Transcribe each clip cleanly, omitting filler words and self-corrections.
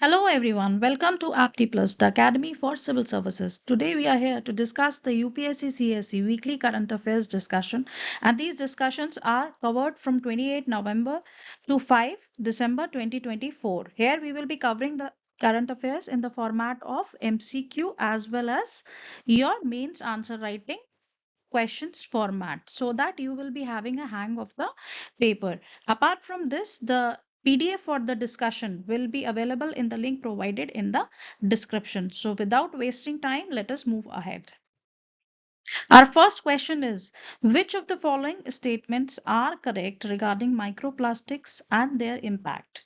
Hello everyone, welcome to Apti Plus, the Academy for Civil Services. Today we are here to discuss the UPSC CSE weekly current affairs discussion, and these discussions are covered from 28 November to 5 December 2024. Here we will be covering the current affairs in the format of MCQ as well as your mains answer writing questions format, so that you will be having a hang of the paper. Apart from this, the PDF for the discussion will be available in the link provided in the description. So without wasting time, let us move ahead. Our first question is, which of the following statements are correct regarding microplastics and their impact?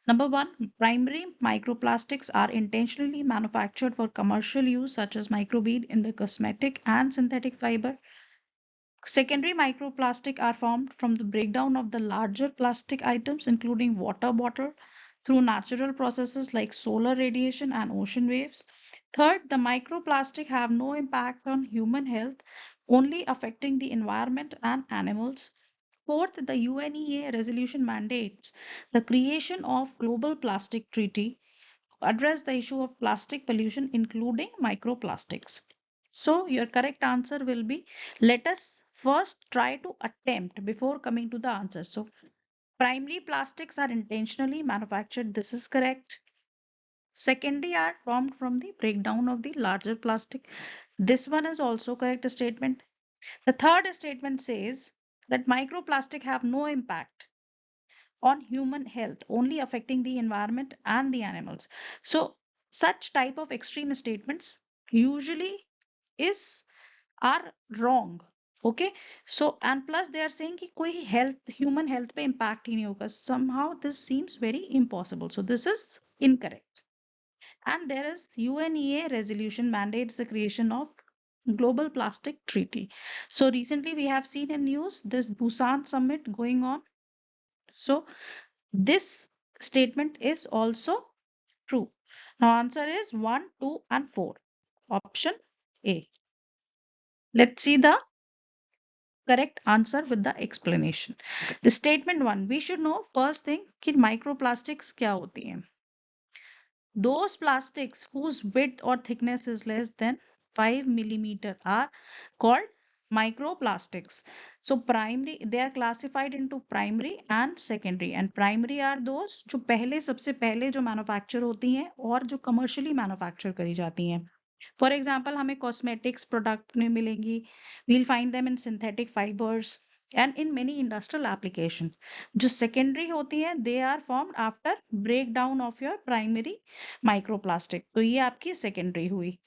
Number one, primary microplastics are intentionally manufactured for commercial use, such as microbead in the cosmetic and synthetic fiber. Secondary microplastic are formed from the breakdown of the larger plastic items, including water bottle, through natural processes like solar radiation and ocean waves. Third, the microplastic have no impact on human health, only affecting the environment and animals. Fourth, the UNEA resolution mandates the creation of global plastic treaty to address the issue of plastic pollution, including microplastics. So your correct answer will be, let us first try to attempt before coming to the answer. So primary plastics are intentionally manufactured. This is correct. Secondary are formed from the breakdown of the larger plastic. This one is also correct statement. The third statement says that microplastic have no impact on human health, only affecting the environment and the animals. So such type of extreme statements usually is are wrong. Okay, so and plus they are saying कि कोई health human health पे impact ही नहीं होगा. Somehow this seems very impossible, so this is incorrect. And there is UNEA resolution mandates the creation of global plastic treaty. So recently we have seen in news this Busan summit going on. So this statement is also true. Now answer is 1, 2 and 4. Option A. Let's see the correct answer with the explanation. The statement 1, we should know first thing कि microplastics क्या होती हैं. Those plastics whose width or thickness is less than 5 millimeter are called microplastics. So primary, they are classified into primary and secondary. And primary are those जो पहले सबसे पहले जो manufacture होती हैं और जो commercially manufacture करी जाती हैं. For example, हमें cosmetics product में मिलेंगी. We'll find them in synthetic fibers and in many industrial applications. जो secondary होती हैं, they are formed after breakdown of your primary microplastic. तो ये आपकी secondary हुई.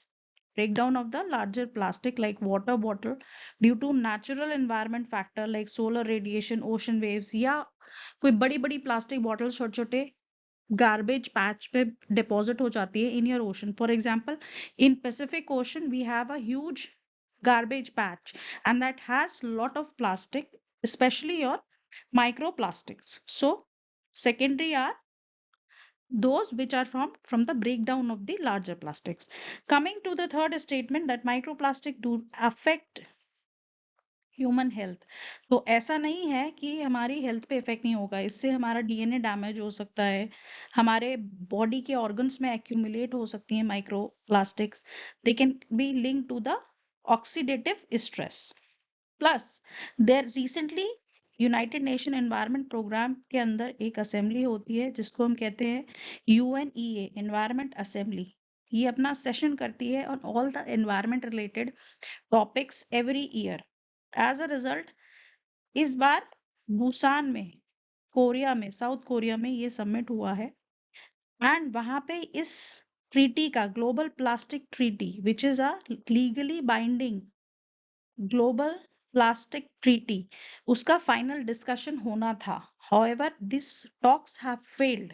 Breakdown of the larger plastic like water bottle due to natural environment factor like solar radiation, ocean waves, या कोई बड़ी बड़ी plastic bottles छोटे छोटे garbage patch पे deposit हो जाती है in your ocean. For example, in Pacific Ocean we have a huge garbage patch and that has lot of plastic, especially your microplastics. So secondary are those which are formed from the breakdown of the larger plastics. Coming to the third statement that microplastic do affect human health, तो ऐसा नहीं है कि हमारी health पे effect नहीं होगा. इससे हमारा डीएनए डैमेज हो सकता है, हमारे बॉडी के ऑर्गन्स में एक्यूमुलेट हो सकती हैं micro plastics. They can be link to the oxidative stress. Plus there recently United Nation Environment Programme के अंदर एक असेंबली होती है जिसको हम कहते हैं यूएनईए एनवायरनमेंट असेंबली. ये अपना सेशन करती है on all the environment related topics every year. As a result इस बार बुसान में, कोरिया में, साउथ कोरिया में ये समिट हुआ है एंड वहां पे इस ट्रीटी का, global plastic treaty which is a legally binding global plastic treaty, उसका फाइनल डिस्कशन होना था. However this talks have failed.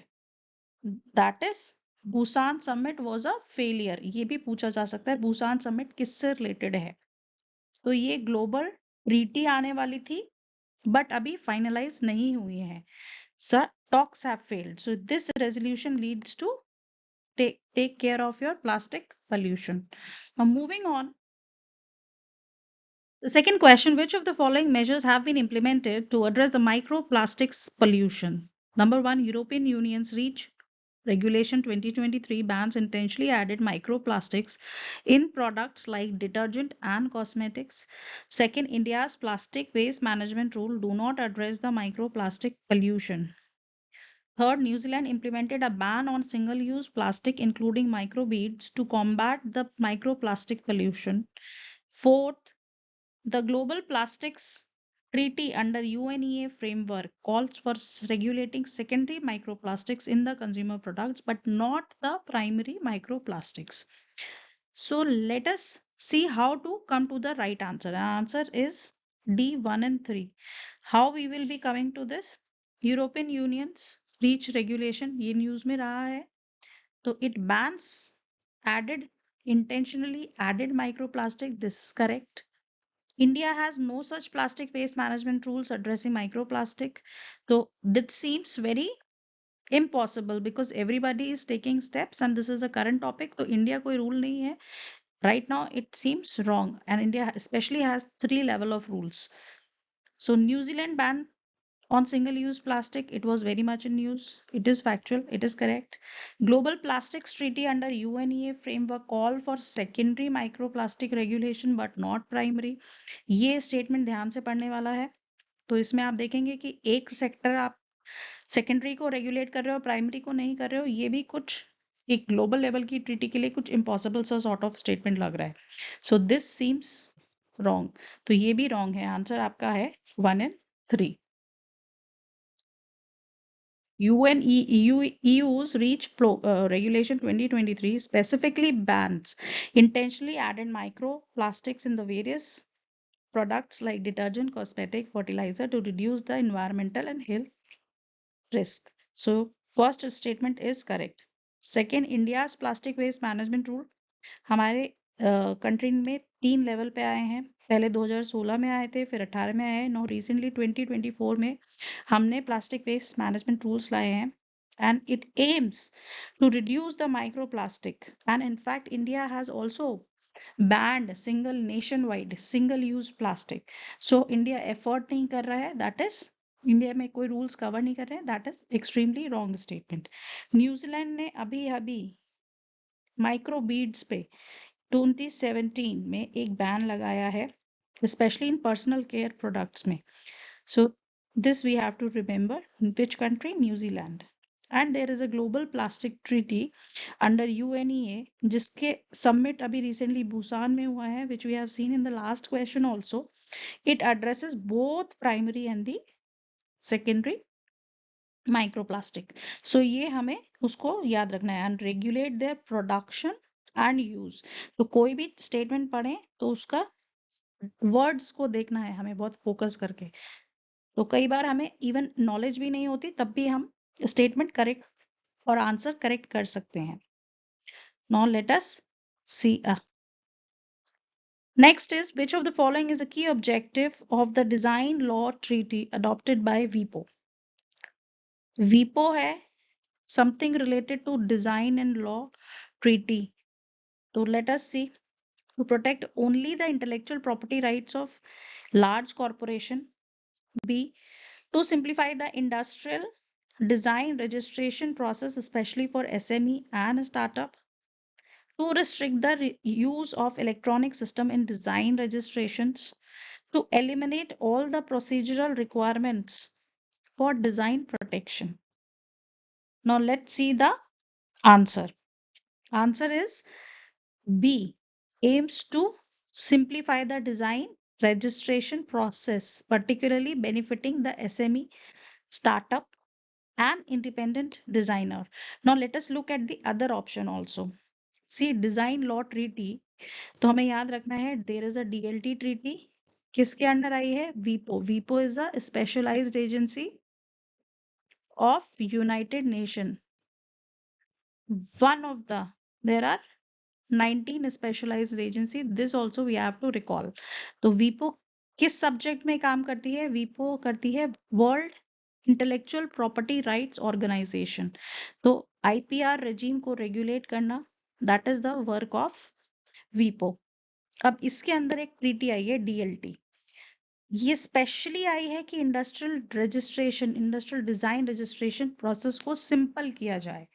That is Busan summit was a failure. ये भी पूछा जा सकता है बुसान समिट किससे रिलेटेड है. तो ये ग्लोबल ट्रीटी आने वाली थी बट अभी फाइनलाइज नहीं हुई है. Sir talks have failed, so this resolution leads to take care of your plastic pollution. Now moving on, the second question, which of the following measures have been implemented to address the microplastics pollution? Number 1, European Union's REACH. Regulation 2023 bans intentionally added microplastics in products like detergent and cosmetics. Second, India's plastic waste management rule do not address the microplastic pollution. Third, New Zealand implemented a ban on single-use plastic, including microbeads, to combat the microplastic pollution. Fourth, the Global Plastics Treaty under UNEA framework calls for regulating secondary microplastics in the consumer products, but not the primary microplastics. So let us see how to come to the right answer. The answer is D 1 and 3. How we will be coming to this? European Union's REACH regulation ये news में रहा है तो it bans added intentionally added microplastic. This is correct. India has no such plastic waste management rules addressing microplastic. So this seems very impossible because everybody is taking steps and this is a current topic. So India कोई rule नहीं है. Right now it seems wrong and India especially has 3 level of rules. So New Zealand ban on single-use plastic, it was very much in news. It is factual, it is correct. Global Plastics Treaty under UNEA framework call for secondary microplastic regulation but not primary. ये statement ध्यान से पढ़ने वाला है. तो इसमें आप देखेंगे कि एक सेक्टर आप सेकेंडरी को रेगुलेट कर रहे हो प्राइमरी को नहीं कर रहे हो ये भी कुछ एक ग्लोबल लेवल की ट्रीटी के लिए कुछ इम्पॉसिबल सा सॉर्ट ऑफ स्टेटमेंट लग रहा है सो दिस सीम्स रॉन्ग तो ये भी रॉन्ग है आंसर आपका है 1 and 3 EU's REACH regulation 2023 specifically bans intentionally added microplastics in the various products like detergent, cosmetic, fertilizer to reduce the environmental and health risk. So first statement is correct. Second, India's plastic waste management rule हमारे country में 3 level पे आए हैं पहले 2016 में आए थे फिर 18 में आए नो रिसेंटली 2024 में हमने प्लास्टिक वेस्ट मैनेजमेंट रूल्स लाए हैं and it aims to reduce the microplastic and in fact India has also banned nationwide single use plastic so India effort नहीं कर रहा है that is इंडिया में कोई रूल्स कवर नहीं कर रहे हैं that is extremely wrong statement New Zealand ने अभी अभी माइक्रो बीड्स पे 2017 में एक बैन लगाया है specially in personal care products में so this we have to remember which country New Zealand and there is a global plastic treaty under UNEA जिसके सबमिट अभी रिसेंटली बुसान में हुआ है which we have seen in the last question also it addresses both primary and the secondary microplastic so ये हमें उसको याद रखना है and regulate their production and use तो कोई भी स्टेटमेंट पढ़े तो उसका वर्ड्स को देखना है हमें बहुत फोकस करके तो कई बार हमें इवन नॉलेज भी नहीं होती तब भी हम स्टेटमेंट करेक्ट और आंसर करेक्ट कर सकते हैं now let us C next is which of the following is a की objective of the design law treaty adopted by वीपो वीपो है something related to design and law treaty. So let us see. To protect only the intellectual property rights of large corporation. B. To simplify the industrial design registration process, especially for SME and startup. To restrict the use of electronic system in design registrations. To eliminate all the procedural requirements for design protection. Now let's see the answer. Answer is B. Aims to simplify the design registration process, particularly benefiting the SME, startup, and independent designer. Now let us look at the other option also. See, design law treaty. तो हमें याद रखना है there is a DLT treaty. किसके under आई है? WIPO. WIPO is a specialized agency of United Nations. One of the there are 19 specialized agency this also we have to recall तो वीपो किस सब्जेक्ट में काम करती है वीपो करती है World Intellectual Property Rights Organization तो आईपीआर रेजीम को रेगुलेट करना that is the work of वीपो अब इसके अंदर एक ट्रीटी आई है डीएलटी ये स्पेशली आई है कि इंडस्ट्रियल डिजाइन रजिस्ट्रेशन प्रोसेस को सिंपल किया जाए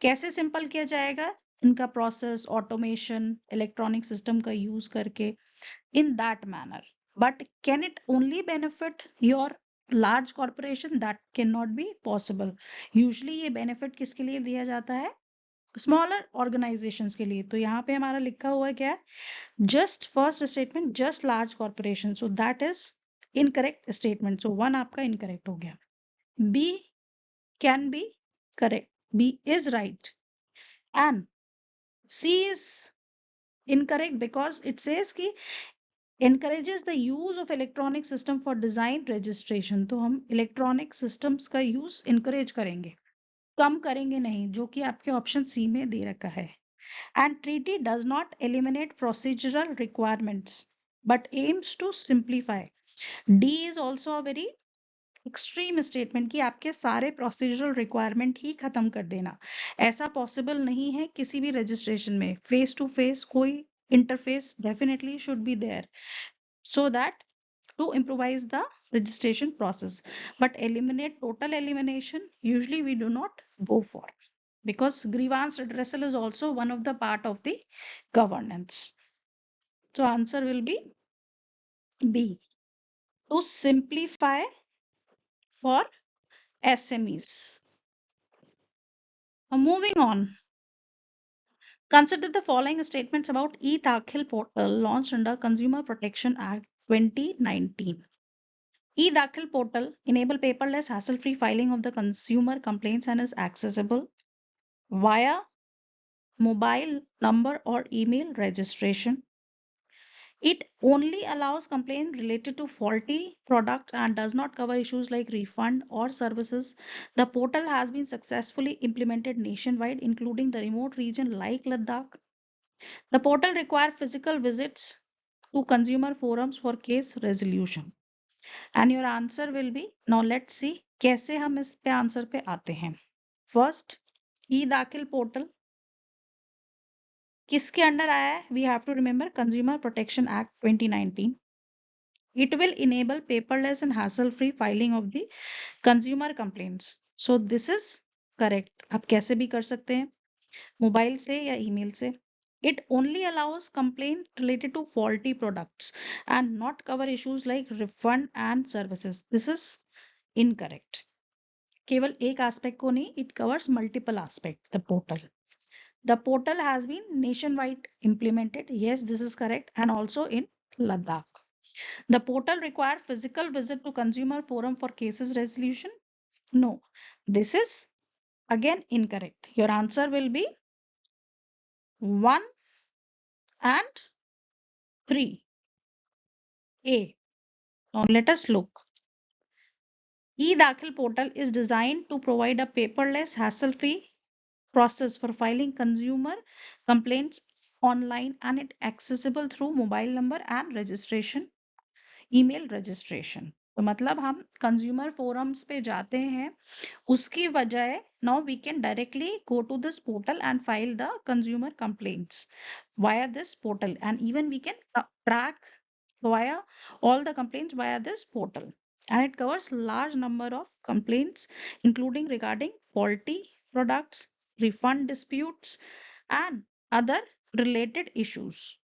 कैसे सिंपल किया जाएगा? इनका प्रोसेस, ऑटोमेशन, इलेक्ट्रॉनिक सिस्टम का यूज करके, in that manner. But can it only benefit your large corporation? That cannot be possible. Usually ये benefit किसके लिए दिया जाता है? Smaller organizations के लिए. तो यहाँ पे हमारा लिखा हुआ है क्या है? Just first statement, just large corporation. So that is incorrect statement. So one आपका incorrect हो गया. B can be correct. B is right. And C is incorrect because it says कि encourages the use of electronic system for design registration. तो हम electronic systems का use encourage करेंगे, कम करेंगे नहीं, जो कि आपके ऑप्शन सी में दे रखा है. And treaty does not eliminate procedural requirements but aims to simplify. D is also a very extreme statement कि आपके सारे प्रोसीजरल रिक्वायरमेंट ही खत्म कर देना. ऐसा पॉसिबल नहीं है किसी भी रजिस्ट्रेशन में. फेस टू फेस कोई interface definitely should be there so that to improvise the registration process, but eliminate total elimination usually we do not go for, because grievance redressal is also one of the part of the governance. So answer will be B, to simplify for SMEs. Now moving on, consider the following statements about e-Dakhil portal launched under Consumer Protection Act 2019. E-Dakhil portal enable paperless, hassle-free filing of the consumer complaints and is accessible via mobile number or email registration. It only allows complaint related to faulty products and does not cover issues like refund or services. The portal has been successfully implemented nationwide, including the remote region like Ladakh. The portal requires physical visits to consumer forums for case resolution. And your answer will be, now let's see कैसे हम इस पे answer पे आते हैं. First, e-दाखिल portal किसके under आया है? We have to remember Consumer Protection Act 2019. It will enable paperless and hassle-free filing of the consumer complaints. So this is correct. आप कैसे भी कर सकते हैं, मोबाइल से या ईमेल से. It only allows complaint related to faulty products and not cover issues like refund and services. This is incorrect. केवल एक aspect को नहीं, it covers multiple aspects, the portal. The portal has been nationwide implemented. Yes, this is correct. And also in Ladakh. The portal requires physical visit to consumer forum for cases resolution. No, this is again incorrect. Your answer will be 1 and 3. A. Now let us look. E-Dakhil portal is designed to provide a paperless, hassle-free process for filing consumer complaints online, and it accessible through mobile number and registration, email registration. तो मतलब हम consumer forums पे जाते हैं, उसकी वजह now we can directly go to this portal and file the consumer complaints via this portal, and even we can track via all the complaints via this portal, and it covers large number of complaints including regarding faulty products, refund disputes and other related issues.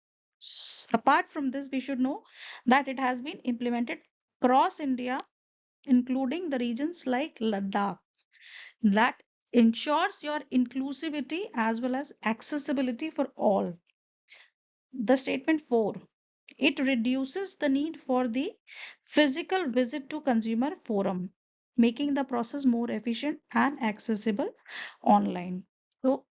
Apart from this, we should know that it has been implemented across India, including the regions like Ladakh, that ensures your inclusivity as well as accessibility for all. The statement 4, it reduces the need for the physical visit to consumer forum, making the process more efficient and accessible online. So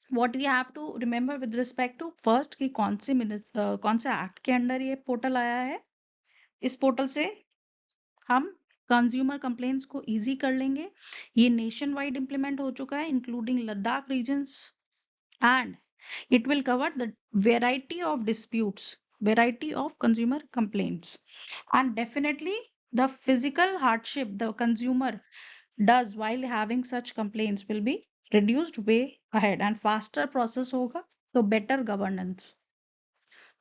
what we have to remember with respect to first कि कौन से act के under ये portal आया है. इस portal से हम कंज्यूमर कंप्लेंट्स को इजी कर लेंगे. ये नेशन वाइड इंप्लीमेंट हो चुका है including Ladakh regions, and it will cover the variety of disputes, variety of consumer complaints, and definitely the physical hardship the consumer does while having such complaints will be reduced way ahead, and faster process hoga, so better governance.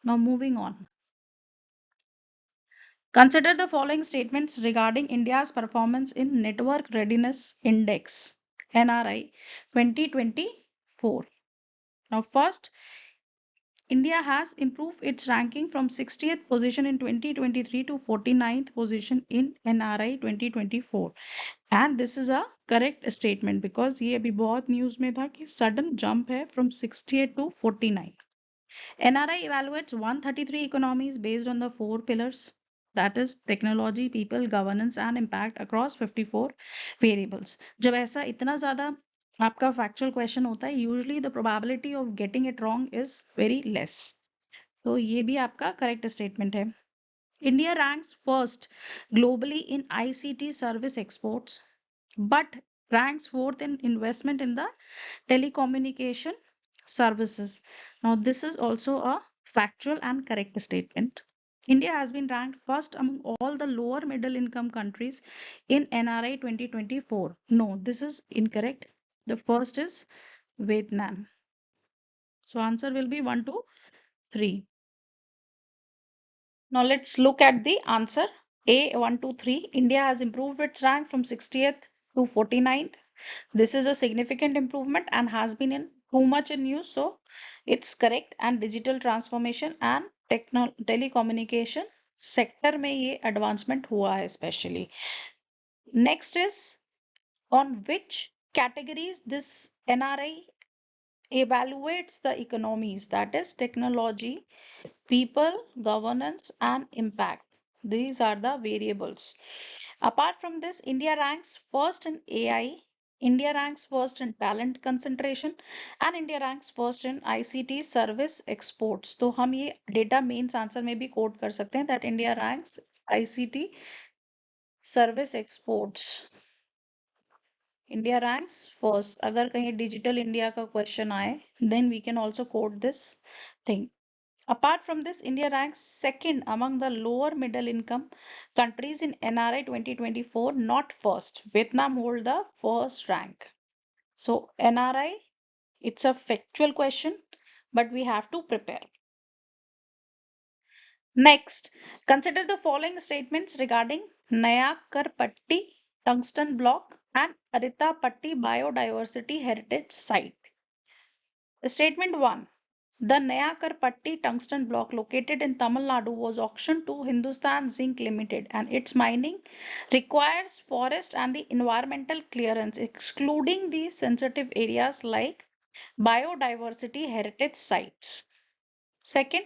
Now moving on, consider the following statements regarding India's performance in network readiness index. NRI 2024. Now, first, India has improved its ranking from 60th position in 2023 to 49th position in NRI 2024. And this is a correct statement because ये अभी बहुत news में था कि sudden jump है from 68 to 49. NRI evaluates 133 economies based on the four pillars, that is technology, people, governance and impact across 54 variables. जब ऐसा इतना ज़्यादा आपका factual question होता है, usually the probability of getting it wrong is very less. तो ये भी आपका correct statement है. India ranks first globally in ICT service exports, but ranks fourth in investment in the telecommunication services. Now, this is also a factual and correct statement. India has been ranked first among all the lower middle income countries in NRI 2024. No, this is incorrect. The first is Vietnam. So, answer will be 1, 2, 3. Now, let's look at the answer. A 1, 2, 3. India has improved its rank from 60th to 49th. This is a significant improvement and has been in too much in use, so it's correct. And digital transformation and telecommunication sector में ये advancement हुआ है especially. Next is on which categories this NRI evaluates the economies, that is technology, people, governance, and impact. These are the variables. Apart from this, India ranks first in AI, India ranks first in talent concentration, and India ranks first in ICT service exports. तो हम ये data mains answer में भी quote कर सकते हैं that India ranks ICT service exports. India ranks first. अगर कहीं digital India का question आए, then we can also quote this thing. Apart from this, India ranks second among the lower middle income countries in NRI 2024, not first. Vietnam hold the first rank. So NRI, it's a factual question, but we have to prepare. Next, consider the following statements regarding Naya Karpatti tungsten block and Arita Patti biodiversity heritage site. Statement 1. The Nayakar Patti tungsten block located in Tamil Nadu was auctioned to Hindustan Zinc Limited, and its mining requires forest and the environmental clearance, excluding the sensitive areas like biodiversity heritage sites. Second,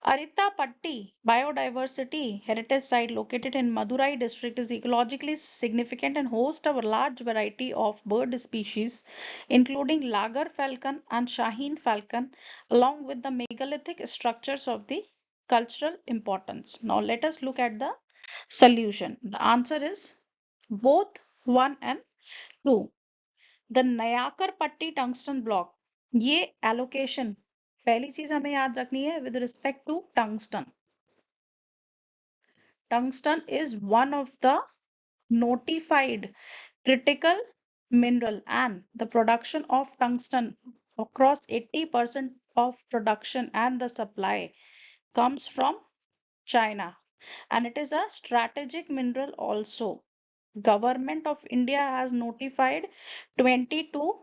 Arita Patti biodiversity heritage site located in Madurai district is ecologically significant and hosts a large variety of bird species, including lagar falcon and Shaheen falcon, along with the megalithic structures of the cultural importance. Now let us look at the solution. The answer is both 1 and 2. The Nayakar Patti tungsten block, ये allocation पहली चीज हमें याद रखनी है with respect to tungsten. Tungsten is one of the notified critical mineral, and the production of tungsten across 80% of production and the supply comes from China, and it is a strategic mineral also. Government of India has notified 22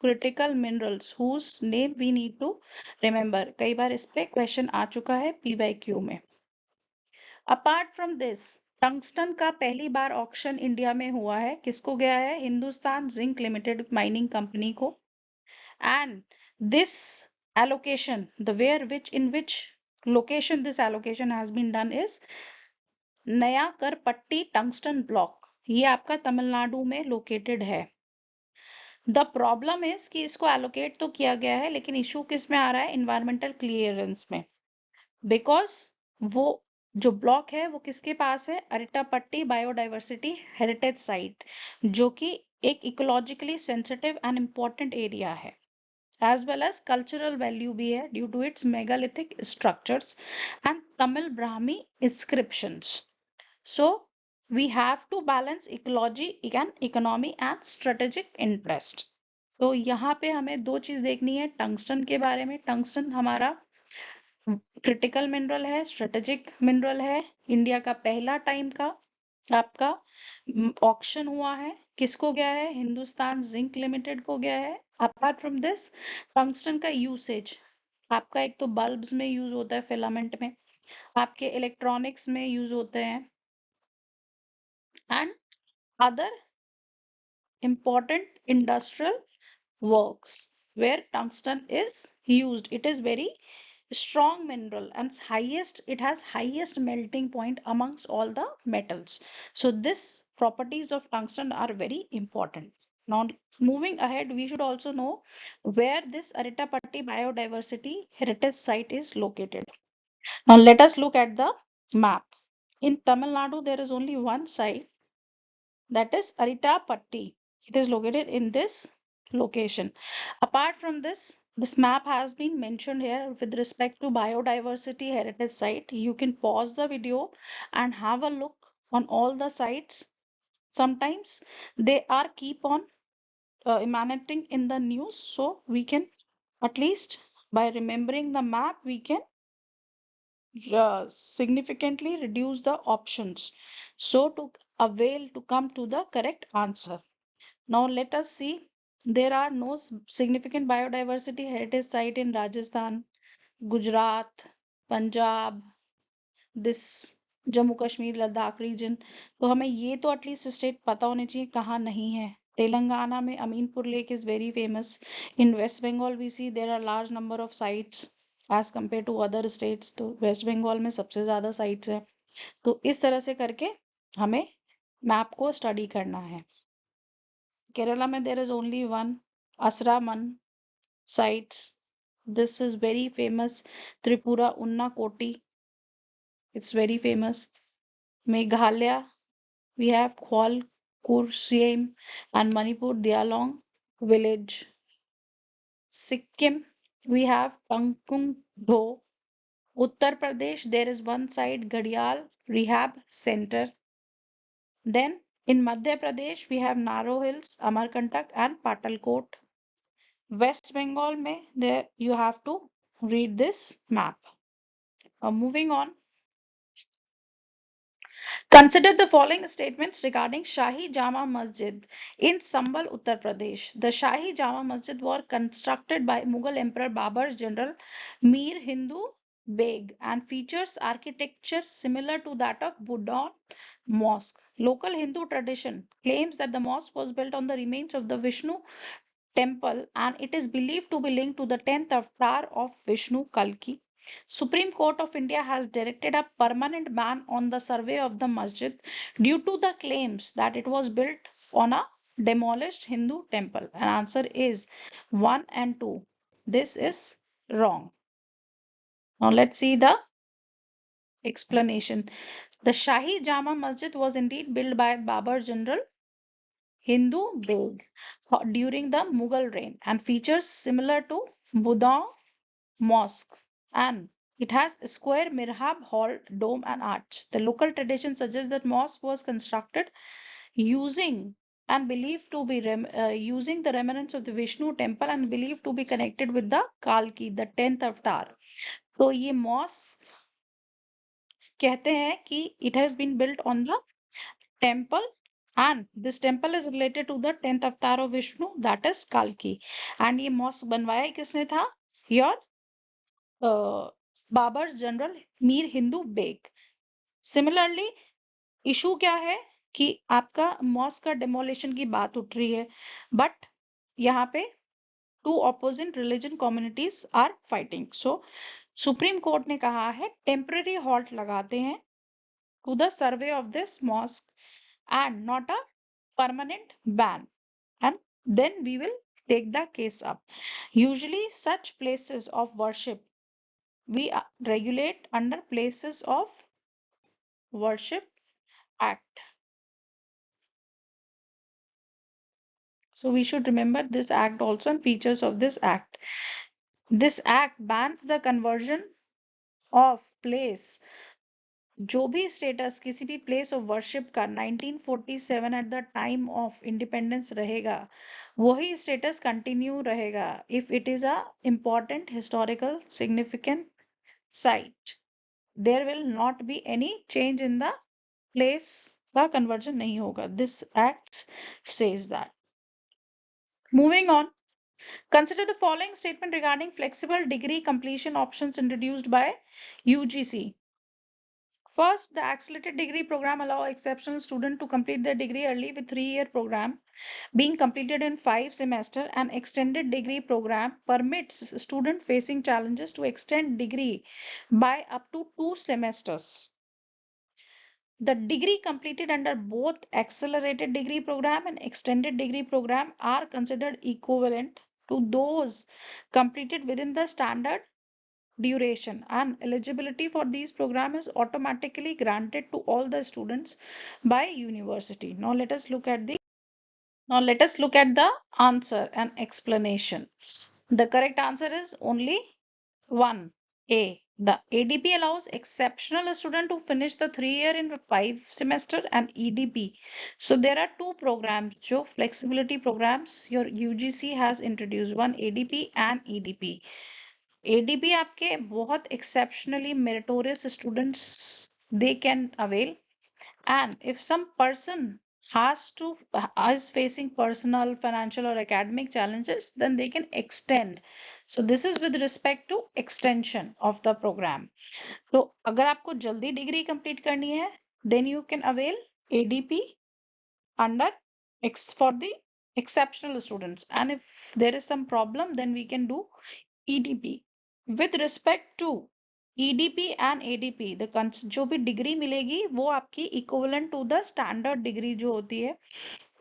critical minerals whose name we need to remember. कई बार इस पे question आ चुका है PYQ में. Apart from this, tungsten का पहली बार auction India में हुआ है. किसको गया है? Hindustan zinc limited mining company को. And this allocation, the where which in which location this allocation has been done is नया करपट्टी टंगस्टन ब्लॉक. ये आपका तमिलनाडु में लोकेटेड है. द प्रॉब्लम इज कि इसको एलोकेट तो किया गया है, लेकिन इशू किस में आ रहा है? इन्वायरमेंटल क्लियरेंस में. बिकॉज वो जो ब्लॉक है वो किसके पास है? अरिटापट्टी बायोडाइवर्सिटी हेरिटेज साइट, जो कि एक ecologically sensitive and important area है, as well as cultural value भी है due to its megalithic structures and Tamil Brahmi inscriptions. So we have to balance ecology and economy and strategic interest. तो यहाँ पे हमें दो चीज देखनी है टंगस्टन के बारे में. टंगस्टन हमारा क्रिटिकल मिनरल है, स्ट्रेटेजिक मिनरल है, इंडिया का पहला टाइम का आपका ऑक्शन हुआ है, किसको गया है? हिंदुस्तान जिंक लिमिटेड को गया है। अपार्ट फ्रॉम दिस, टंगस्टन का यूसेज आपका एक तो बल्ब्स में यूज होता है, फिलामेंट में, आपके इलेक्ट्रॉनिक्स में यूज होते हैं, and other important industrial works where tungsten is used. It is very strong mineral and it has highest melting point amongst all the metals. So this properties of tungsten are very important. Now moving ahead, we should also know where this Aritapatti biodiversity heritage site is located. Now let us look at the map. In Tamil Nadu, there is only one site, that is Aritapatti. It is located in this location. Apart from this, this map has been mentioned here with respect to biodiversity heritage site. You can pause the video and have a look on all the sites. Sometimes they are keep on emanating in the news, so we can at least by remembering the map we can significantly reduce the options, so to avail to come to the correct answer. Now let us see. There are no significant biodiversity heritage site in Rajasthan, Gujarat, Punjab, this Jammu Kashmir Ladakh region. तो हमें ये तो at least state पता होने चाहिए कहाँ नहीं है. तेलंगाना में Aminpur lake is very famous. In West Bengal we see there are large number of sites as compare to other states. तो वेस्ट बंगाल में सबसे ज्यादा साइट्स है. तो इस तरह से करके हमें मैप को स्टडी करना है. Kerala mein there is only one Asraman sites. This is very famous. Tripura Unnakoti, it's very famous. Meghalaya, we have Khwal Kursiem and Manipur Dialong village. Sikkim, we have Pangkung Do. Uttar Pradesh, there is one site Gadial Rehab Center. Then in Madhya Pradesh, we have Naro Hills, Amarkantak and Patalkot. West Bengal में there you have to read this map. Moving on, consider the following statements regarding Shahi Jama Masjid in Sambal, Uttar Pradesh. The Shahi Jama Masjid was constructed by Mughal Emperor Babur's general Mir Hindu Beg and features architecture similar to that of Buddha Mosque. Local Hindu tradition claims that the mosque was built on the remains of the Vishnu temple and it is believed to be linked to the 10th avatar of Vishnu, Kalki. Supreme Court of India has directed a permanent ban on the survey of the masjid due to the claims that it was built on a demolished Hindu temple. And answer is 1 and 2. This is wrong. Now let's see the explanation. The Shahi Jama Masjid was indeed built by Babur General Hindu Beg during the Mughal reign and features similar to Buddha Mosque, and it has a square mihrab, hall, dome and arch. The local tradition suggests that mosque was constructed using and believed to be using the remnants of the Vishnu temple and believed to be connected with the Kalki, the 10th avatar. तो ये mosque कहते हैं कि it has been built on the temple and this temple is related to the 10th avatar of Vishnu, that is Kalki. And ये mosque बनवाया किसने था? Your Babur's general Mir Hindu Beg. Similarly issue क्या है कि आपका मॉस्क का डेमोलिशन की बात उठ रही है, बट यहाँ पे two opposite religion communities are fighting. So Supreme Court ने कहा है टेम्पररी हॉल्ट लगाते हैं to the survey of this mosque and not a permanent ban, and then we will take the case up. Usually such places of worship we regulate under places of worship act. So we should remember this act also and features of this act. This act bans the conversion of place. जो भी status किसी भी place of worship का 1947 at the time of independence रहेगा वही status continue रहेगा if it is a important historical significant site. There will not be any change in the place का conversion नहीं होगा. This act says that. Moving on. Consider the following statement regarding flexible degree completion options introduced by UGC. First, the accelerated degree program allows exceptional students to complete their degree early with 3-year program being completed in 5 semesters. An extended degree program permits students facing challenges to extend degree by up to 2 semesters. The degree completed under both accelerated degree program and extended degree program are considered equivalent to those completed within the standard duration, and eligibility for these programs is automatically granted to all the students by university. Now let us look at the answer and explanation. The correct answer is only 1. A. The ADP allows exceptional student to finish the 3-year in 5 semester and EDP. So there are two programs, जो flexibility programs your UGC has introduced, one ADP and EDP. ADP आपके बहुत exceptionally meritorious students they can avail, and if some person is facing personal, financial or academic challenges, then they can extend. So this is with respect to extension of the program. तो अगर आपको जल्दी degree complete करनी है, then you can avail ADP under for the exceptional students, and if there is some problem, then we can do EDP. With respect to EDP and ADP, जो भी degree मिलेगी वो आपकी equivalent to the standard degree जो होती है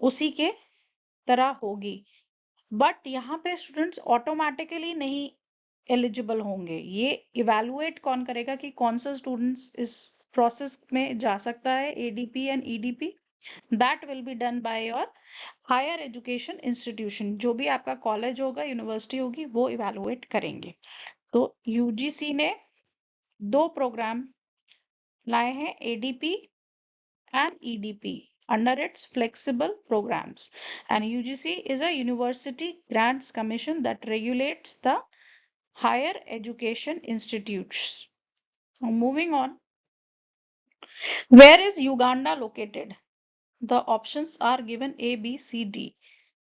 उसी के तरह होगी. बट यहाँ पे स्टूडेंट्स ऑटोमेटिकली नहीं एलिजिबल होंगे. ये इवेलुएट कौन करेगा कि कौन सा स्टूडेंट्स इस प्रोसेस में जा सकता है ADP and EDP. That will be done by your higher education institution. जो भी आपका कॉलेज होगा, यूनिवर्सिटी होगी, वो इवेलुएट करेंगे. तो यूजीसी ने दो प्रोग्राम लाए हैं, ADP and EDP, under its flexible programs. And UGC is a university grants commission that regulates the higher education institutes. Now moving on. Where is Uganda located? The options are given A, B, C, D.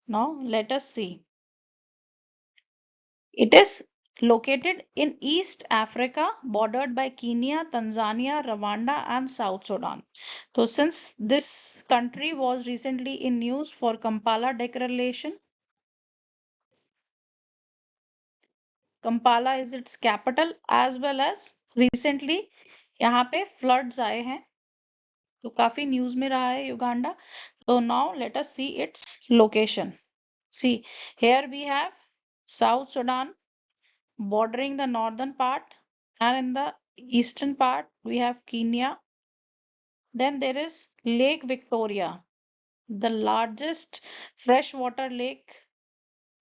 Now let us see. It is located in East Africa, bordered by Kenya, Tanzania, Rwanda, and South Sudan. So, since this country was recently in news for Kampala Declaration, Kampala is its capital, as well as recently यहाँ पे floods आए हैं, तो काफी news में रहा है Uganda. So now let us see its location. See, here we have South Sudan bordering the northern part, and in the eastern part we have Kenya. Then there is Lake Victoria, the largest freshwater lake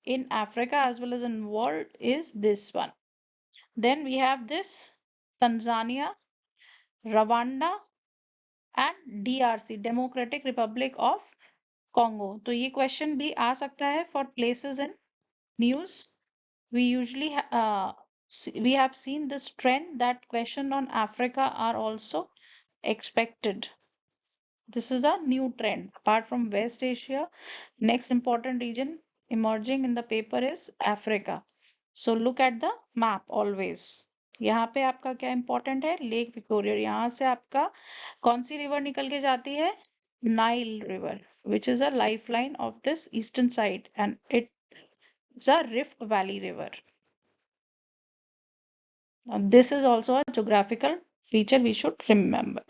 in Africa as well as in the world is this one. Then we have this Tanzania, Rwanda and DRC, Democratic Republic of Congo. तो ये question भी आ सकता है for places in news. We usually we have seen this trend that question on Africa are also expected. This is a new trend. Apart from West Asia, next important region emerging in the paper is Africa. So look at the map always. यहाँ पे आपका क्या important है? Lake Victoria. यहाँ से आपका कौन सी river निकल के जाती है? Nile River, which is a lifeline of this eastern side, and it's a Rift Valley River. This is also a geographical feature we should remember.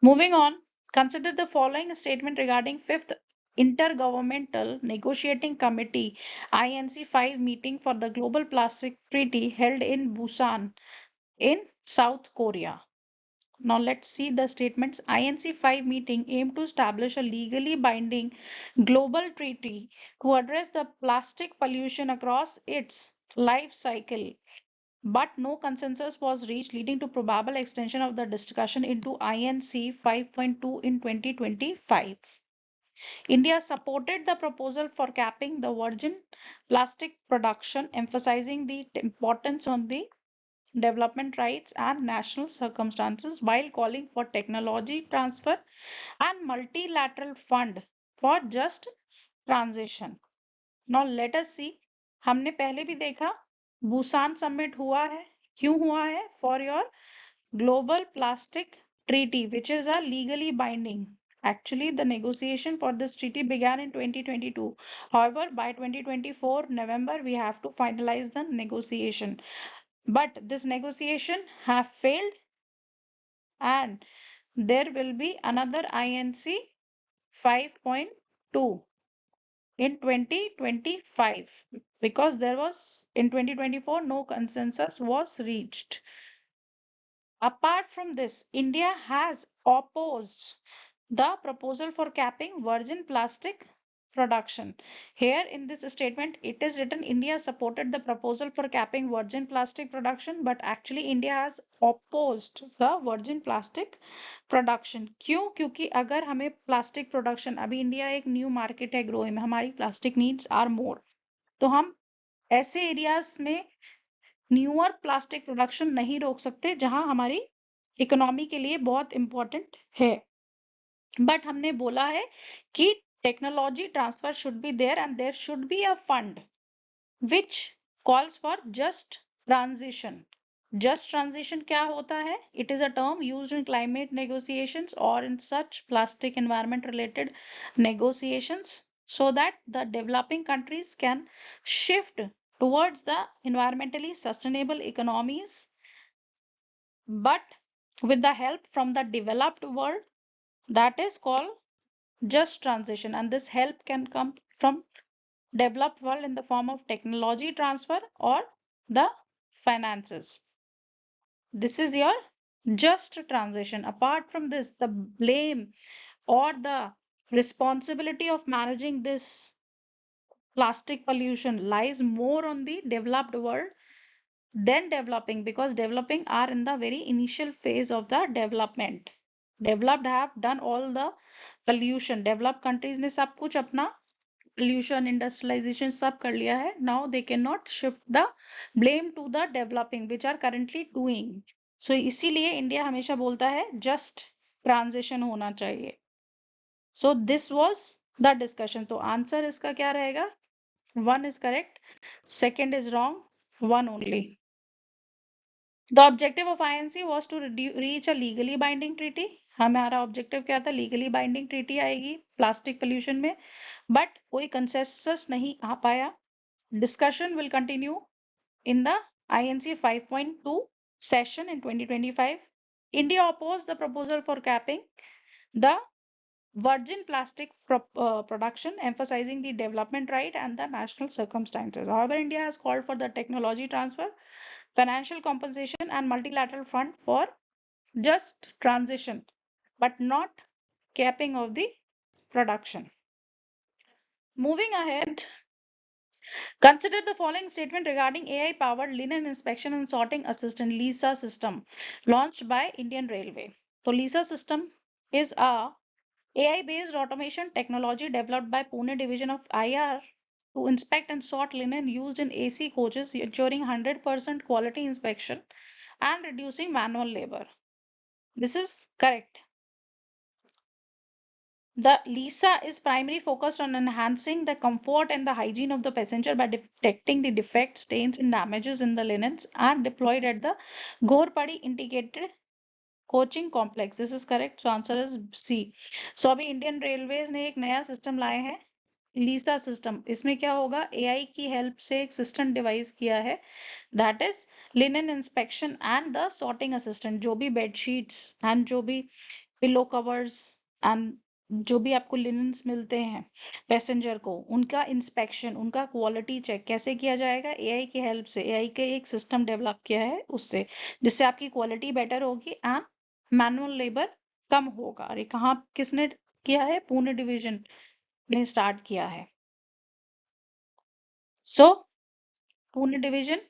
Moving on, consider the following statement regarding 5th Intergovernmental Negotiating Committee INC 5 meeting for the Global Plastic Treaty held in Busan in South Korea. Now let's see the statements. INC 5 meeting aimed to establish a legally binding global treaty to address the plastic pollution across its life cycle, but no consensus was reached, leading to probable extension of the discussion into INC 5.2 in 2025. India supported the proposal for capping the virgin plastic production, emphasizing the importance on the development rights and national circumstances while calling for technology transfer and multilateral fund for just transition. Now let us see, हमने पहले भी देखा Busan summit हुआ है, क्यों हुआ है? For your global plastic treaty, which is a legally binding. Actually, the negotiation for this treaty began in 2022. However, by 2024 November, we have to finalize the negotiation. But this negotiation have failed, and there will be another INC 5.2 in 2025 because there was in 2024 no consensus was reached. Apart from this, India has opposed the proposal for capping virgin plastic production. Here in this statement, it is written India supported the proposal for capping virgin plastic production, but actually India has opposed the virgin plastic production. क्यों? क्योंकि अगर हमें plastic production, अभी India एक new market है grow में, हमारी plastic needs are more, तो हम ऐसे एरियाज में न्यूअर प्लास्टिक प्रोडक्शन नहीं रोक सकते जहां हमारी इकोनॉमी के लिए बहुत इंपॉर्टेंट है. बट हमने बोला है कि technology transfer should be there and there should be a fund which calls for just transition. Just transition क्या होता है? It is a term used in climate negotiations और in such plastic environment related negotiations so that the developing countries can shift towards the environmentally sustainable economies, but with the help from the developed world. That is called just transition, and this help can come from developed world in the form of technology transfer or the finances. This is your just transition. Apart from this, the blame or the responsibility of managing this plastic pollution lies more on the developed world than developing, because developing are in the very initial phase of the development. Developed have done all the pollution. Developed countries ने सब कुछ अपना pollution, industrialization सब कर लिया है. Now they cannot shift the blame to the developing, which are currently doing. So इसीलिए India हमेशा बोलता है just transition होना चाहिए. So this was the discussion. तो आंसर इसका क्या रहेगा? 1 is correct, second is wrong, 1 only. The objective of INC was to reach a legally binding treaty. हमारा ऑब्जेक्टिव क्या था? लीगली बाइंडिंग ट्रीटी आएगी प्लास्टिक पोल्यूशन में, बट कोई कंसेंसस नहीं आ पाया. Discussion will continue in the INC 5.2 session in 2025. India opposed the proposal for capping the virgin plastic production, emphasizing the development right and the national circumstances. However, India has called for the technology transfer, financial compensation and multilateral fund for just transition, but not capping of the production. Moving ahead, consider the following statement regarding AI-powered linen inspection and sorting assistant LISA system launched by Indian Railway. So LISA system is a AI-based automation technology developed by Pune division of IR to inspect and sort linen used in AC coaches, ensuring 100% quality inspection and reducing manual labor. This is correct. The LISA is primarily focused on enhancing the comfort and the hygiene of the passenger by detecting the defects, stains, and damages in the linens, and deployed at the Ghorpadi Integrated coaching complex. This is correct. So answer is C. So अभी Indian railways ने एक नया system लाए हैं, लीसा system. इसमें क्या होगा? AI की हेल्प से एक सिस्टम डिवाइस किया है, that is linen inspection and the sorting assistant. जो भी बेडशीट्स एंड जो भी पिलो कवर्स एंड जो भी आपको लिनन्स मिलते हैं पैसेंजर को, उनका इंस्पेक्शन, उनका क्वालिटी चेक कैसे किया जाएगा? एआई की हेल्प से. एआई के एक सिस्टम डेवलप किया है उससे, जिससे आपकी क्वालिटी बेटर होगी एंड मैनुअल लेबर कम होगा. अरे कहाँ, किसने किया है? पुणे डिवीजन ने स्टार्ट किया है. So Pune division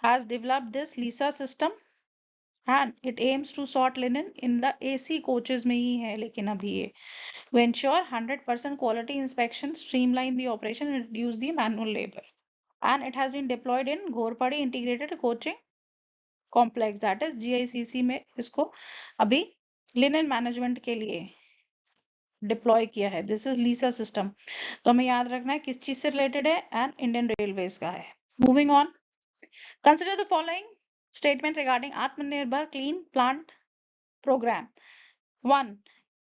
has developed this LISA system and it aims to sort linen in the AC coaches में ही है, लेकिन अभी ये to ensure 100% quality inspection, streamline the operation and reduce the manual labor. And it has been deployed in Ghorpadi Integrated Coaching complex, that is GICC में इसको अभी linen management के लिए डिप्लॉय किया है। This is LISA system. तो हमें याद रखना है किस चीज से रिलेटेड है, एंड इंडियन रेलवेज का है। Moving on, consider the following statement regarding आत्मनिर्भर clean plant program. 1.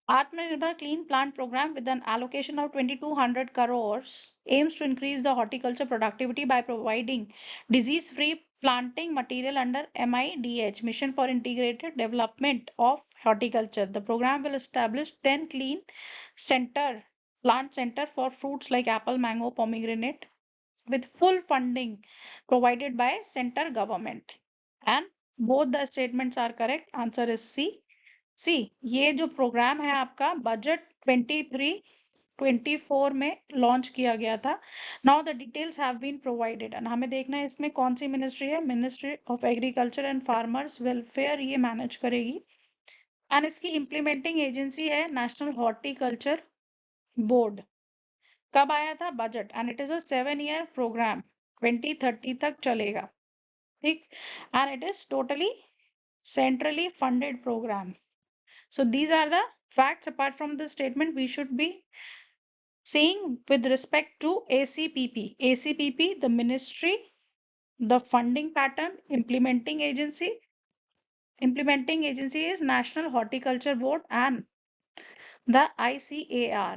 Atmanirbhar Clean Plant Program with an allocation of 2200 crores aims to increase the horticulture productivity by providing disease-free planting material under MIDH, Mission for Integrated Development of Horticulture. The program will establish 10 plant center for fruits like apple, mango, pomegranate with full funding provided by center government. And both the statements are correct. Answer is C. सी, ये जो programme है आपका budget 23-24 में launch किया गया था। Now the details have been provided, and हमें देखना है इसमें कौन सी मिनिस्ट्री है। Ministry of Agriculture and Farmers Welfare ये मैनेज करेगी, एंड इसकी इम्प्लीमेंटिंग एजेंसी है नेशनल हॉर्टिकल्चर बोर्ड। कब आया था budget, and it is a 7-year programme, 2030 तक चलेगा, ठीक, and it is totally centrally funded program. So these are the facts. Apart from the statement, we should be saying with respect to ACPP. ACPP, the ministry, the funding pattern, implementing agency. Implementing agency is National Horticulture Board, and the ICAR,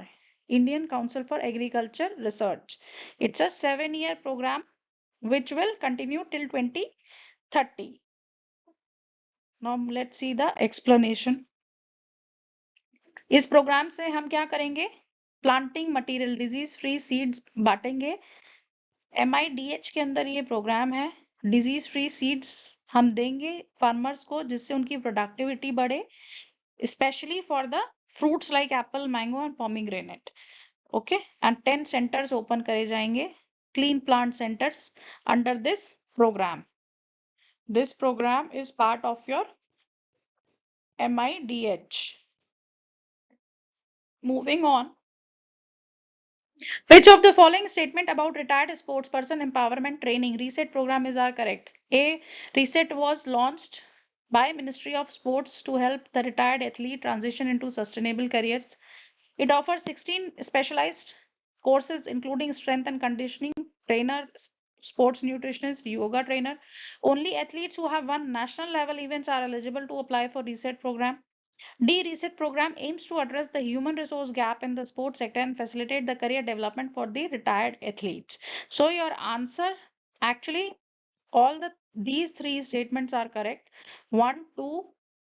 Indian Council for Agriculture Research. It's a 7-year program which will continue till 2030. Now let's see the explanation. इस programme से हम क्या करेंगे, planting material disease free seeds बांटेंगे। MIDH के अंदर ये programme है। डिजीज फ्री सीड्स हम देंगे फार्मर्स को, जिससे उनकी प्रोडक्टिविटी बढ़े, specially for the fruits like apple, mango and pomegranate. Okay, and 10 centres open करे जाएंगे, clean plant centres, under this programme. This programme is part of your MIDH. Moving on, which of the following statement about retired sports person empowerment training reset program is are correct? A. Reset was launched by Ministry of Sports to help the retired athlete transition into sustainable careers. It offers 16 specialized courses including strength and conditioning trainer, sports nutritionist, yoga trainer. Only athletes who have won national level events are eligible to apply for reset program. D. Reset program aims to address the human resource gap in the sports sector and facilitate the career development for the retired athletes. So your answer, actually all these three statements are correct. 1, 2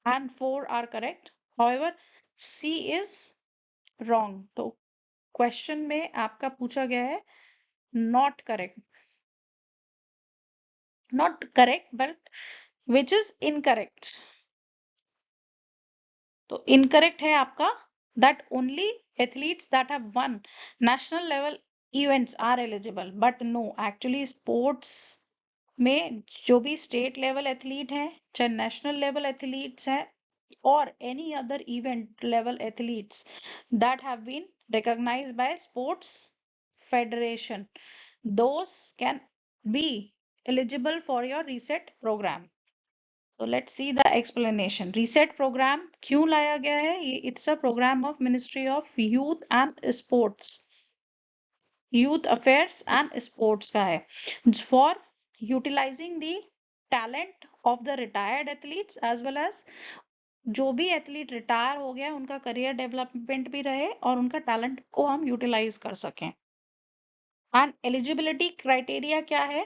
and 4 are correct. However, C is wrong. तो question में आपका पूछा गया है not correct, but which is incorrect. तो incorrect है आपका that only athletes that have won national level events are eligible, but no, actually sports में जो भी स्टेट लेवल एथलीट हैं, चाहे नेशनल लेवल एथलीट्स हैं, और any other event level athletes that have been recognized by sports federation, those can be eligible for your reset program. So let's see the explanation. Reset program क्यों लाया गया है? It's a program of Ministry of Youth and Sports, Youth Affairs and Sports का है, for utilizing the talent of the retired athletes as well as जो भी athlete retire हो गया उनका करियर डेवलपमेंट भी रहे और उनका टैलेंट को हम यूटिलाइज कर सकें। एंड एलिजिबिलिटी क्राइटेरिया क्या है?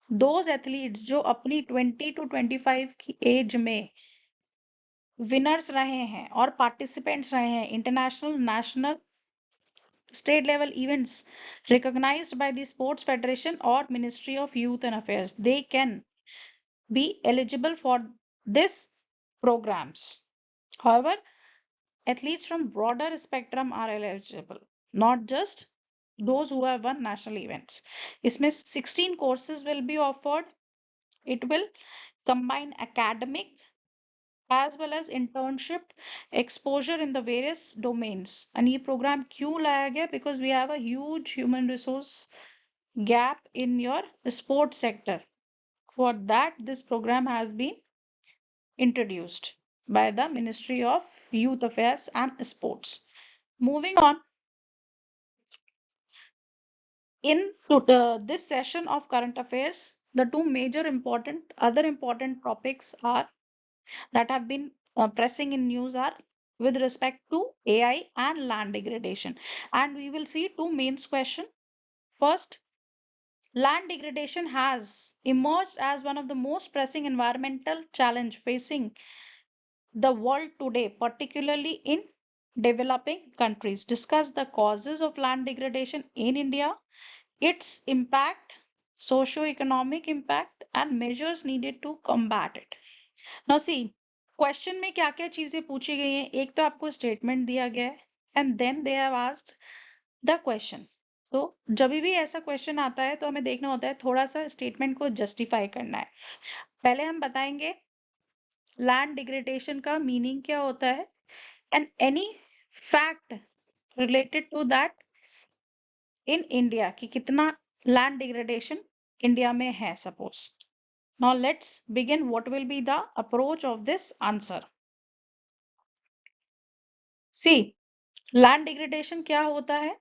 दोज एथलीट्स जो अपनी 20 to 25 की एज में विनर्स रहे हैं और पार्टिसिपेंट्स रहे हैं international, national, state level events recognized by the sports federation or Ministry of Youth and Affairs, they can be eligible for this programs. However, athletes from broader spectrum are eligible, not just those who have won national events. इसमें 16 courses will be offered. It will combine academic as well as internship exposure in the various domains. And ये program क्यों लाया गया? Because we have a huge human resource gap in your sports sector. For that, this program has been introduced by the Ministry of Youth Affairs and Sports. Moving on, in this session of current affairs, the two major other important topics are that have been pressing in news are with respect to AI and land degradation. And we will see two main questions. First, land degradation has emerged as one of the most pressing environmental challenge facing the world today, particularly in developing countries. Discuss the causes of land degradation in India, its impact, socio-economic impact, and measures needed to combat it. Now see, question में क्या क्या चीजें पूछी गई हैं? एक तो आपको स्टेटमेंट दिया गया है and then they have asked the question. तो जब भी ऐसा क्वेश्चन आता है तो हमें देखना होता है, थोड़ा सा स्टेटमेंट को जस्टिफाई करना है. पहले हम बताएंगे लैंड डिग्रेडेशन का मीनिंग क्या होता है and any fact related to that in India कि कितना लैंड डिग्रेडेशन इंडिया में है suppose. Now let's begin. What will be the approach of this answer? See, land degradation क्या होता है?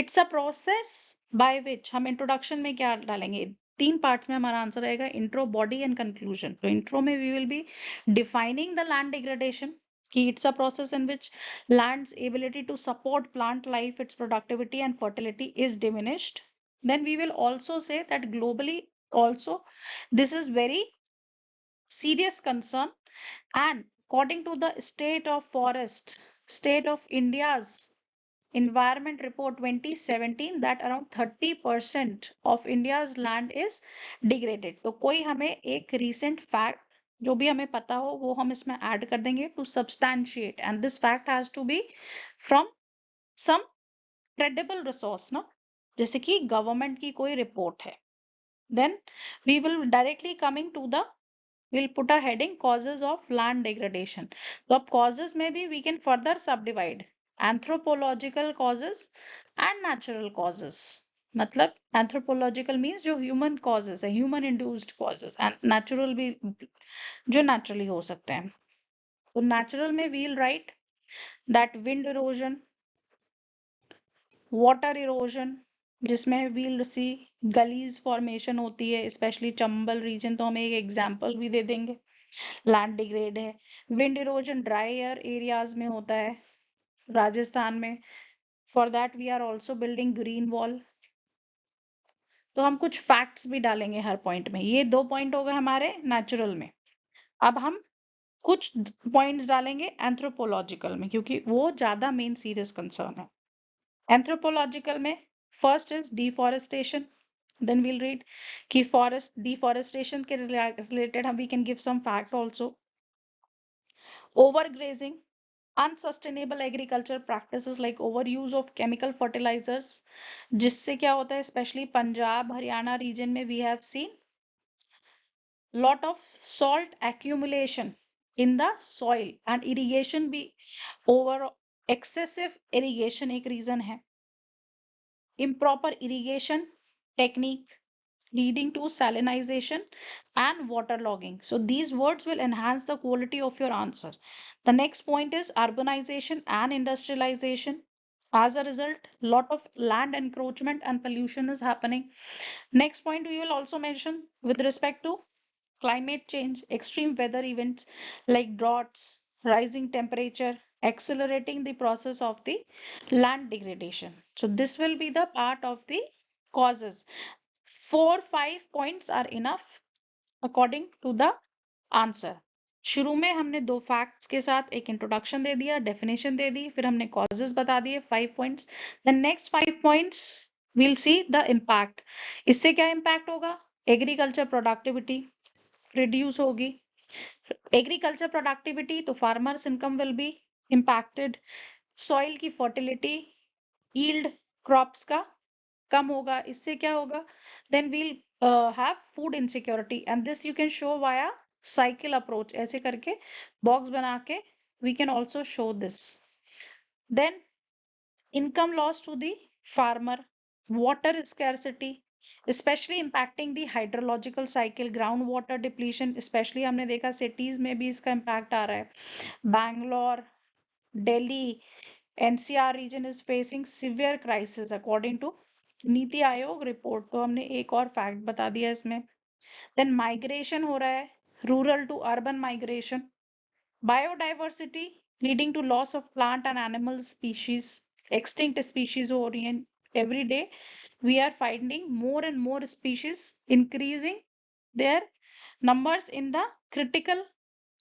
It's a process by which हम introduction में क्या डालेंगे? तीन पार्ट्स में हमारा आंसर रहेगा, इंट्रो, बॉडी एंड कंक्लूजन. तो इंट्रो में we will be defining the land degradation कि it's a process in which land's ability to support plant life, its productivity and fertility is diminished. Then we will also say that globally also this is very serious concern, and according to the state of India's environment report 2017, that around 30% of India's land is degraded. तो कोई हमें एक recent fact जो भी हमें पता हो वो हम इसमें ऐड कर देंगे to substantiate, and this fact has to be from some credible resource ना, जैसे कि गवर्नमेंट की कोई रिपोर्ट है. Then we will directly coming to the, we'll put a heading causes of land degradation. तो अब causes में भी we can further subdivide anthropological causes and natural causes. मतलब anthropological means जो human causes है, human induced causes, and natural भी जो naturally हो सकते हैं. तो natural में we'll write that wind erosion, water erosion, जिसमें we'll see gullies formation होती है, especially चंबल region, तो हम एक example भी दे देंगे. लैंड डिग्रेड है. Wind erosion dry air areas में होता है, राजस्थान में. For that we are also building green wall. तो हम कुछ फैक्ट्स भी डालेंगे हर पॉइंट में. ये 2 पॉइंट हो गए हमारे नेचुरल में. अब हम कुछ पॉइंट्स डालेंगे एंथ्रोपोलॉजिकल में, क्योंकि वो ज्यादा मेन सीरियस कंसर्न है. एंथ्रोपोलॉजिकल में first is deforestation. Then we'll read कि फॉरेस्ट डिफॉरेस्टेशन के रिलेटेड हम we can give some fact also. Overgrazing, unsustainable agriculture practices like overuse of chemical fertilizers, जिससे क्या होता है, especially पंजाब हरियाणा region में we have seen lot of salt accumulation in the soil, and irrigation भी over excessive irrigation एक reason है. Improper irrigation technique leading to salinization and waterlogging. So these words will enhance the quality of your answer. The next point is urbanization and industrialization. As a result, lot of land encroachment and pollution is happening. Next point we will also mention with respect to climate change, extreme weather events like droughts, rising temperature, accelerating the process of the land degradation. So this will be the part of the causes. 4-5 points are enough according to the answer. शुरू में हमने 2 facts के साथ एक introduction दे दिया, definition दे दी, फिर हमने causes बता दिए 5 points. The next 5 points we'll see the impact. इससे क्या इम्पैक्ट होगा? एग्रीकल्चर प्रोडक्टिविटी रिड्यूस होगी. एग्रीकल्चर प्रोडक्टिविटी तो farmers income will be impacted. Soil की फर्टिलिटी, यील्ड क्रॉप्स का कम होगा. इससे क्या होगा? Then we'll have food insecurity, and this you can show via cycle approach. ऐसे करके box बना के we can also show this. Then income loss to the farmer, water scarcity, specially impacting the hydrological cycle, ground water depletion, specially हमने देखा cities में भी इसका impact आ रहा है। Bangalore, Delhi, NCR region is facing severe crisis according to NITI Aayog report. तो हमने एक और फैक्ट बता दिया इसमें। देन माइग्रेशन हो रहा है, rural to urban migration, biodiversity leading to loss of plant and animal species, extinct species हो रही हैं every day. We are finding more and more species increasing their numbers in the critical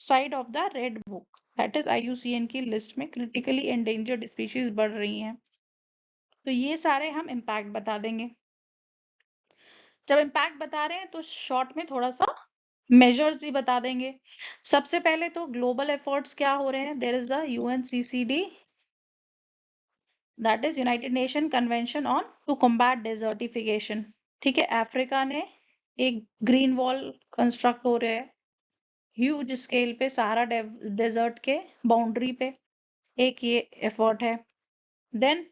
side of the red book, that is IUCN की list में critically endangered species बढ़ रही हैं। तो ये सारे हम इम्पैक्ट बता देंगे। जब इम्पैक्ट बता रहे हैं तो शॉर्ट में थोड़ा सा मेजर्स भी बता देंगे। सबसे पहले तो ग्लोबल एफर्ट्स क्या हो रहे हैं। There is a UNCCD, that is United Nation Convention on to Combat Desertification. ठीक है, अफ्रीका ने एक ग्रीन वॉल कंस्ट्रक्ट हो रहा है ह्यूज स्केल पे, सहारा डेजर्ट के बाउंड्री पे, एक ये एफर्ट है। Then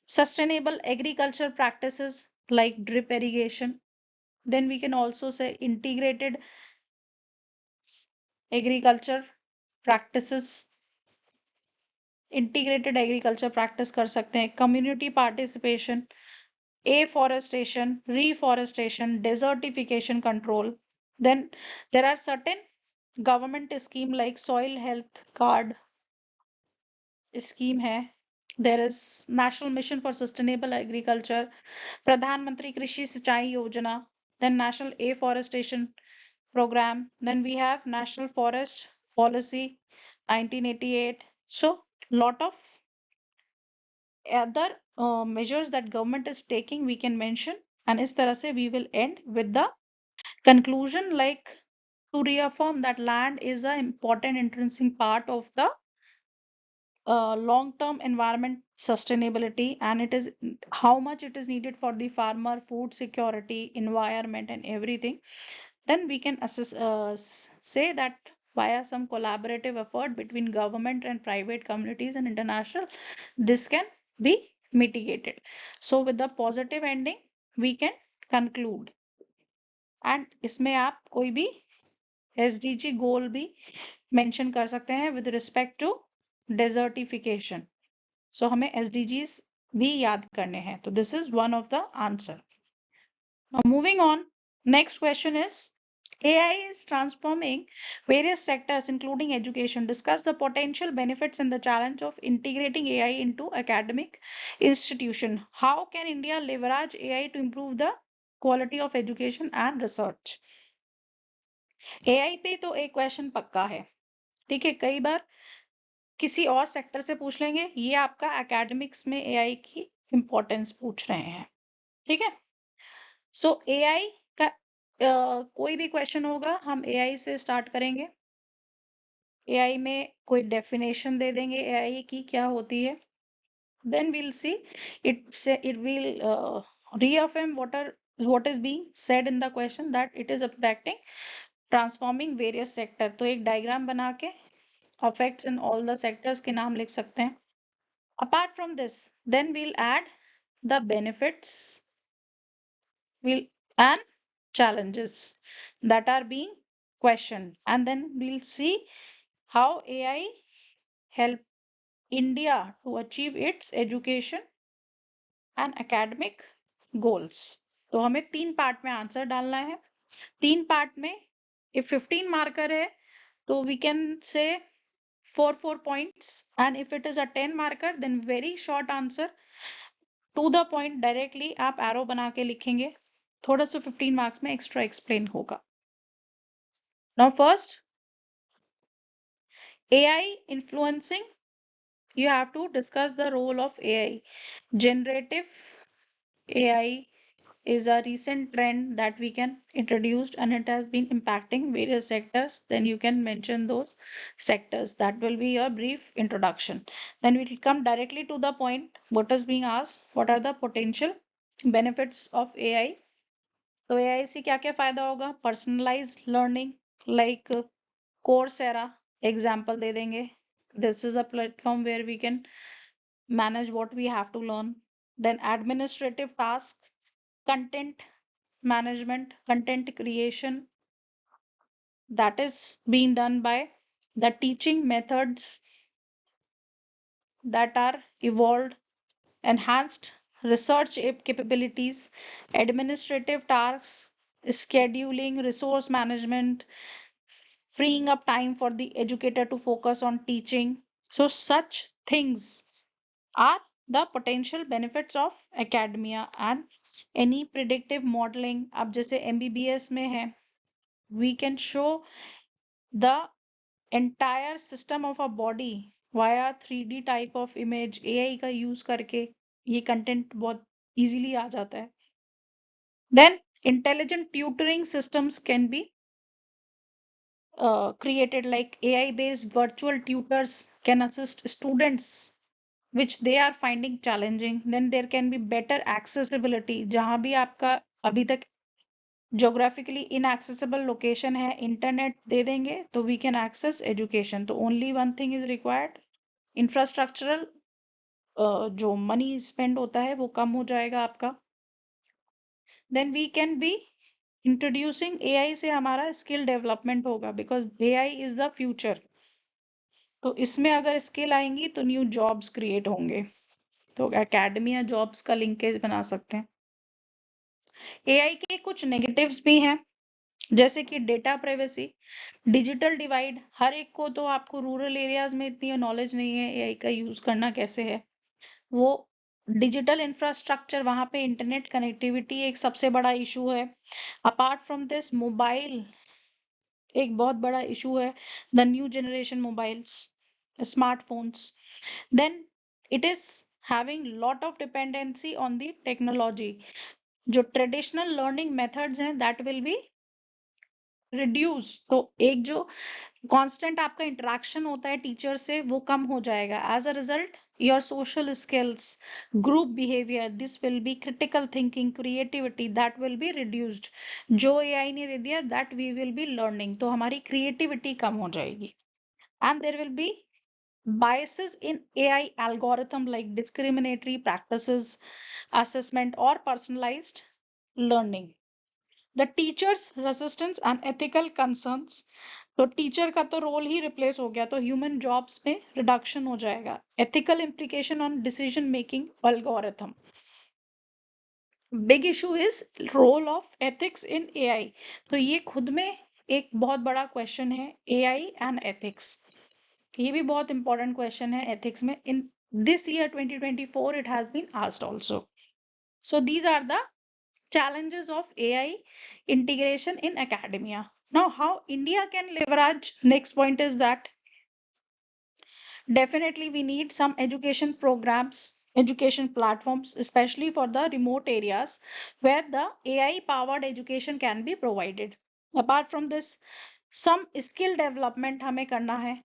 sustainable agriculture practices like drip irrigation, then we can also say integrated agriculture practices, integrated agriculture practice कर सकते हैं। Community participation, afforestation, reforestation, desertification control. Then there are certain government scheme like soil health card scheme है. There is National Mission for Sustainable Agriculture, प्रधानमंत्री कृषि सिंचाई योजना, then National Afforestation Program, then we have National Forest Policy 1988. So lot of other measures that government is taking we can mention, and इस तरह से we will end with the conclusion like to reaffirm that land is an important intrinsic part of the long-term environment sustainability, and it is how much it is needed for the farmer, food security, environment and everything. Then we can say that via some collaborative effort between government and private communities and international, this can be mitigated. So with the positive ending we can conclude, and इसमें आप कोई भी SDG गोल भी mention कर सकते हैं with respect to desertification. सो हमें SDGs भी याद करने हैं। तो this is one of the answer. Now moving on, next question is AI is transforming various sectors including education. Discuss the potential benefits and the challenge of integrating AI into academic institution. How can India leverage AI to improve the quality of education and research? AI पे तो एक question पक्का है, ठीक है, कई बार किसी और सेक्टर से पूछ लेंगे, ये आपका एकेडमिक्स में AI की इंपॉर्टेंस पूछ रहे हैं, ठीक है। सो AI का कोई भी क्वेश्चन होगा हम AI से स्टार्ट करेंगे। AI में कोई डेफिनेशन दे देंगे AI की क्या होती है, then we'll see it will reaffirm what is being said in the question, that it is affecting transforming various sector। तो एक डायग्राम बना के affects in all the sectors के नाम लिख सकते हैं। Apart from this, then we'll add the benefits will and challenges that are being questioned, and then we'll see how AI help India to achieve its education and academic goals। तो हमें 3 part में answer डालना है। 3 part में if 15 marker है तो we can say 4 points, and if it is a 10 marker then very short answer to the point directly आप arrow बना के लिखेंगे। थोड़ा सा 15 मार्क्स में एक्स्ट्रा एक्सप्लेन होगा। Now first, AI influencing, you have to discuss the role of AI. Generative AI is a recent trend that we can introduce, and it has been impacting various sectors. Then you can mention those sectors. That will be your brief introduction. Then we will come directly to the point. What is being asked? What are the potential benefits of AI? तो AI से क्या क्या फायदा होगा? Personalized learning like Coursera example दे देंगे। This is a platform where we can manage what we have to learn. Then administrative task content management, content creation, that is being done by the teaching methods that are evolved, enhanced research capabilities, administrative tasks, scheduling, resource management, freeing up time for the educator to focus on teaching. So, such things are the potential benefits of academia and any predictive modeling. अब जैसे MBBS में है, we can show the entire system of a body via 3D type of image. AI का use करके ये content बहुत easily आ जाता है. Then intelligent tutoring systems can be created, like AI based virtual tutors can assist students which they are finding challenging. Then there can be better accessibility. जहाँ भी आपका अभी तक geographically inaccessible location है, internet दे देंगे तो we can access education. तो only one thing is required, infrastructural जो मनी स्पेंड होता है वो कम हो जाएगा आपका. Then we can be introducing AI से हमारा स्किल डेवलपमेंट होगा, because AI is the future. तो इसमें अगर स्किल आएंगी तो न्यू जॉब्स क्रिएट होंगे. तो एकेडमी या जॉब्स का लिंकेज बना सकते हैं. AI के कुछ नेगेटिव्स भी हैं, जैसे कि डेटा प्राइवेसी, डिजिटल डिवाइड. हर एक को तो आपको रूरल एरियाज में इतनी नॉलेज नहीं है AI का यूज करना कैसे है. वो डिजिटल इंफ्रास्ट्रक्चर, वहां पे इंटरनेट कनेक्टिविटी एक सबसे बड़ा इशू है. अपार्ट फ्रॉम दिस, मोबाइल एक बहुत बड़ा इशू है. The new generation mobiles, smartphones. Then it is having lot of dependency on the technology. जो ट्रेडिशनल लर्निंग मेथड्स हैं दैट विल बी रिड्यूस. तो एक जो कांस्टेंट आपका इंटरेक्शन होता है टीचर से वो कम हो जाएगा. As a result your social skills, group behaviour, this will be critical thinking, creativity, that will be reduced. जो एआई ने दे दिया that we will be learning, तो हमारी क्रिएटिविटी कम हो जाएगी. And there will be biases in AI algorithm like discriminatory practices, assessment or personalized learning. The teacher's resistance and ethical concerns. तो टीचर का तो रोल ही रिप्लेस हो गया, तो ह्यूमन जॉब्स में रिडक्शन हो जाएगा. Ethical implication on decision making algorithm. Big issue is role of ethics in AI. तो ये खुद में एक बहुत बड़ा क्वेश्चन है, एआई एंड एथिक्स. ये भी बहुत इंपॉर्टेंट क्वेश्चन है एथिक्स में. In this year 2024 it has been asked also. So these are the challenges of AI integration in academia. Now, how India can leverage? Next point is that definitely we need some education programs, education platforms, especially for the remote areas where the AI powered education can be provided. Apart from this, some skill development हमें करना है.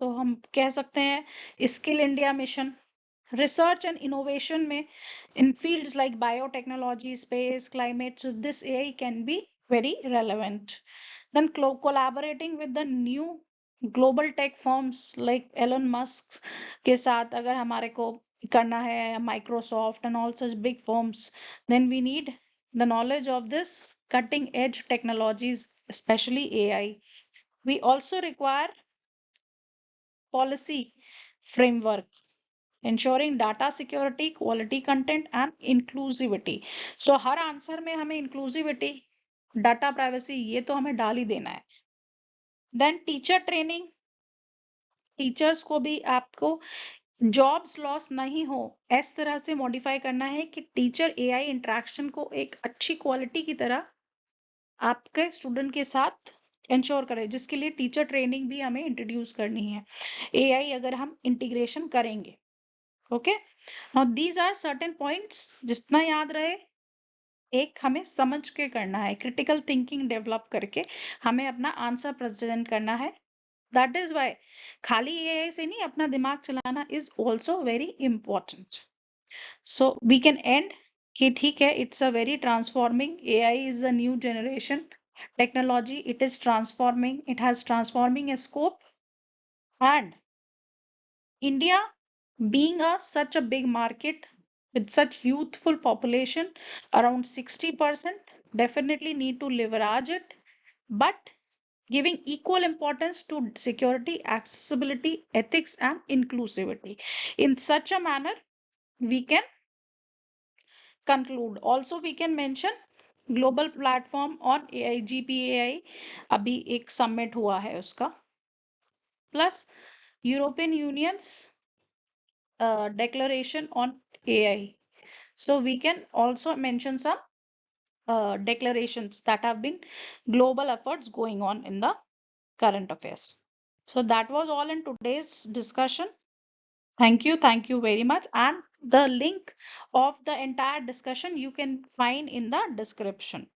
तो हम कह सकते हैं skill India mission. Research and innovation में in fields like biotechnology, space, climate, so this AI can be very relevant. Then collaborating with the new global tech firms like Elon Musk के साथ अगर हमारे को करना है, Microsoft and all such big firms, then we need the knowledge of this cutting edge technologies, especially AI. We also require policy framework ensuring data security, quality content and inclusivity. So her answer में हमें inclusivity, data privacy ये तो हमें डाल ही देना है. Then teacher training, teachers को भी आपको जॉब्स लॉस नहीं हो इस तरह से मॉडिफाई करना है कि टीचर एआई इंटरेक्शन को एक अच्छी क्वालिटी की तरह आपके स्टूडेंट के साथ इंश्योर करे, जिसके लिए टीचर ट्रेनिंग भी हमें इंट्रोड्यूस करनी है एआई अगर हम इंटीग्रेशन करेंगे. Okay, now these are certain points. जितना याद रहे एक हमें समझ के करना है, क्रिटिकल थिंकिंग डेवलप करके हमें अपना आंसर प्रेजेंट करना है. दैट इज वाई खाली एआई से नहीं, अपना दिमाग चलाना is also very important. So we can end कि ठीक है, it's a very transforming, AI is a new generation technology, it is transforming, it has transforming a scope, and India being a such a big market, with such youthful population, around 60%, definitely need to leverage it, but giving equal importance to security, accessibility, ethics, and inclusivity. In such a manner, we can conclude. Also, we can mention global platform on AIGPAI अभी एक submit हुआ है उसका, plus European unions declaration on AI. So we can also mention some declarations that have been global efforts going on in the current affairs. So that was all in today's discussion. Thank you very much. And the link of the entire discussion you can find in the description.